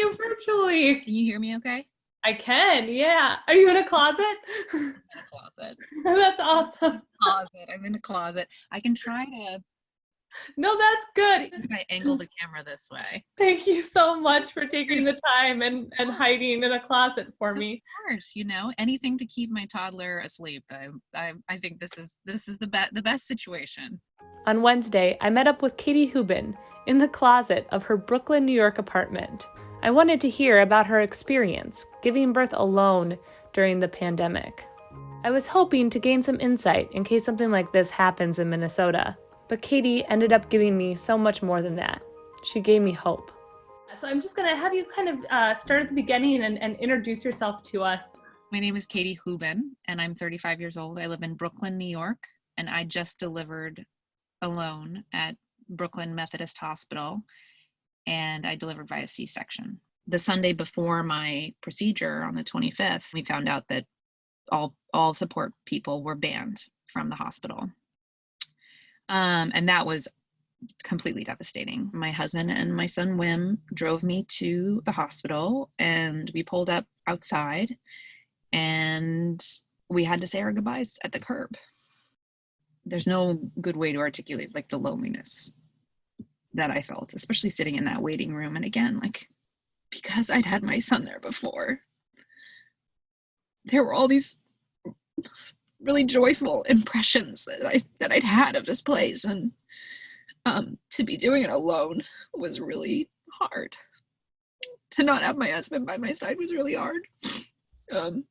you virtually. Can you hear me okay? I can, yeah. Are you in a closet? I'm in a closet. That's awesome. I'm in a closet. I can try to No, that's good. if I angle the camera this way. Thank you so much for taking the time and hiding in a closet for me. Of course, anything to keep my toddler asleep. I think this is the best situation. On Wednesday, I met up with Katie Hubin in the closet of her Brooklyn, New York apartment. I wanted to hear about her experience giving birth alone during the pandemic. I was hoping to gain some insight in case something like this happens in Minnesota, but Katie ended up giving me so much more than that. She gave me hope. So I'm just going to have you kind of start at the beginning and introduce yourself to us. My name is Katie Hubin, and I'm 35 years old. I live in Brooklyn, New York, and I just delivered alone at Brooklyn Methodist Hospital, and I delivered via C-section. The Sunday before my procedure on the 25th, we found out that all support people were banned from the hospital. And that was completely devastating. My husband and my son Wim drove me to the hospital, and we pulled up outside, and we had to say our goodbyes at the curb. There's no good way to articulate like the loneliness that I felt, especially sitting in that waiting room. And again, like, because I'd had my son there before, there were all these really joyful impressions that I'd had of this place, and to be doing it alone was really hard. To not have my husband by my side was really hard. But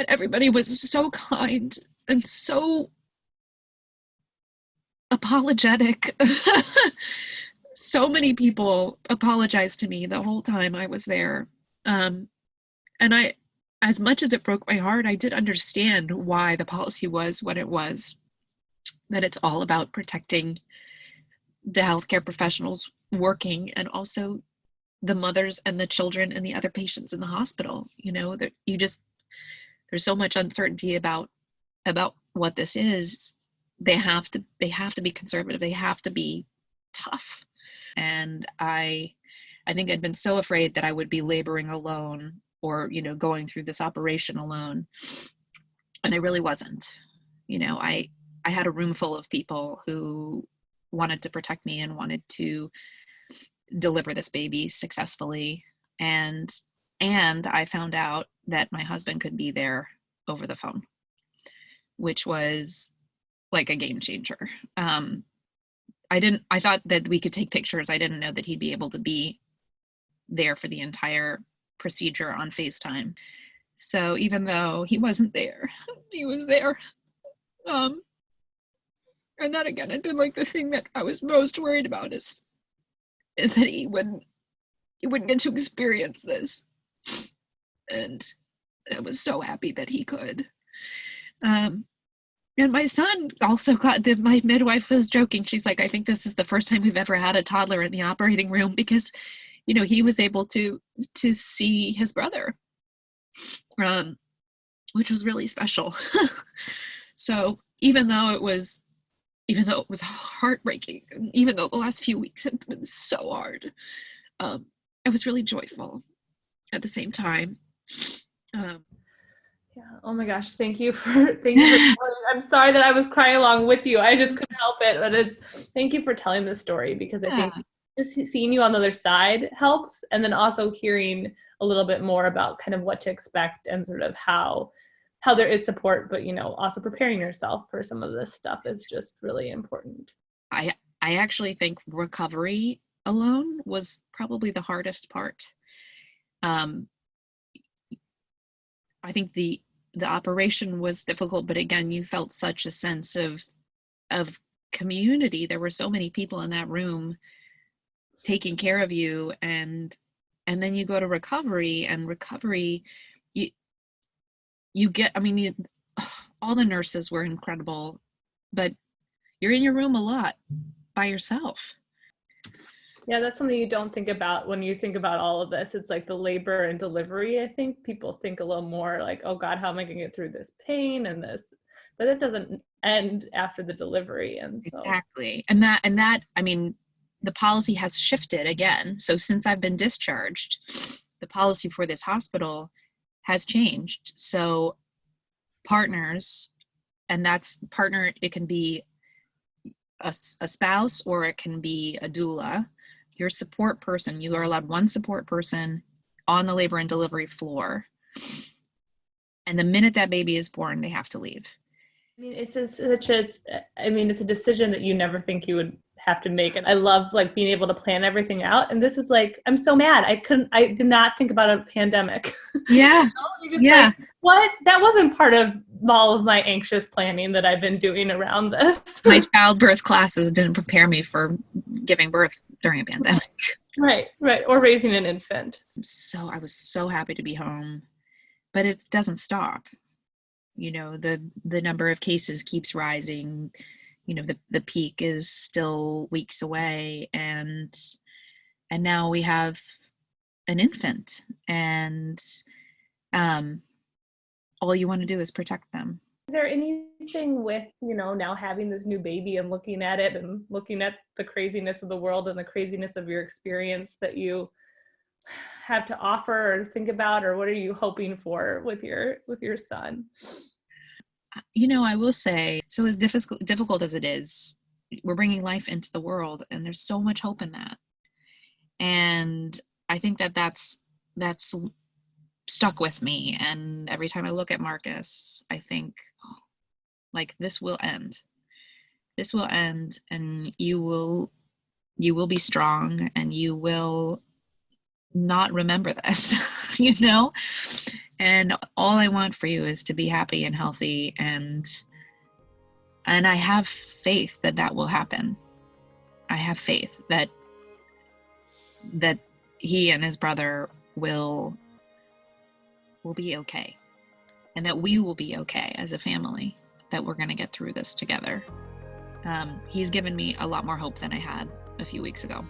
everybody was so kind and so apologetic. So many people apologized to me the whole time I was there. And I, as much as it broke my heart, I did understand why the policy was what it was, that it's all about protecting the healthcare professionals working and also the mothers and the children and the other patients in the hospital. That there's so much uncertainty about what this is. They have to be conservative. They have to be tough. And I think I'd been so afraid that I would be laboring alone or, going through this operation alone. And I really wasn't. I had a room full of people who wanted to protect me and wanted to deliver this baby successfully. And I found out that my husband could be there over the phone, which was like a game changer. I thought that we could take pictures. I didn't know that he'd be able to be there for the entire procedure on FaceTime. So even though he wasn't there, he was there. And that again had been like the thing that I was most worried about is that he wouldn't get to experience this. And I was so happy that he could. And my son also my midwife was joking. She's like, I think this is the first time we've ever had a toddler in the operating room because, he was able to see his brother, which was really special. So even though it was heartbreaking, even though the last few weeks have been so hard, I was really joyful at the same time. Yeah. Oh my gosh. Thank you for I'm sorry that I was crying along with you. I just couldn't help it, but thank you for telling the story because I think just seeing you on the other side helps. And then also hearing a little bit more about kind of what to expect and sort of how there is support, but, also preparing yourself for some of this stuff is just really important. I actually think recovery alone was probably the hardest part. I think the operation was difficult, but again, you felt such a sense of community. There were so many people in that room taking care of you, and then you go to recovery, and you get, all the nurses were incredible, but you're in your room a lot by yourself. Yeah, that's something you don't think about when you think about all of this. It's like the labor and delivery. I think people think a little more like, oh God, how am I going to get through this pain and this? But it doesn't end after the delivery. And so exactly. And that, the policy has shifted again. So since I've been discharged, the policy for this hospital has changed. So partners, and that's partner, it can be a spouse or it can be a doula, your support person, you are allowed one support person on the labor and delivery floor. And the minute that baby is born, they have to leave. I mean, it's a decision that you never think you would have to make. And I love like being able to plan everything out. And this is like, I'm so mad. I did not think about a pandemic. Yeah. You're just like, what? That wasn't part of all of my anxious planning that I've been doing around this. My childbirth classes didn't prepare me for giving birth during a pandemic. Right. Or raising an infant. So I was so happy to be home, but it doesn't stop. You know, the number of cases keeps rising. You know, the peak is still weeks away, and now we have an infant, and all you want to do is protect them. Is there anything with, now having this new baby and looking at it and looking at the craziness of the world and the craziness of your experience that you have to offer or think about, or what are you hoping for with your son? I will say, so as difficult as it is, we're bringing life into the world, and there's so much hope in that. And I think that's stuck with me. And every time I look at Marcus, I think, like, this will end, and you will be strong, and you will not remember this, and all I want for you is to be happy and healthy, and I have faith that will happen. I have faith that he and his brother will be okay, and that we will be okay as a family, that we're going to get through this together. He's given me a lot more hope than I had a few weeks ago.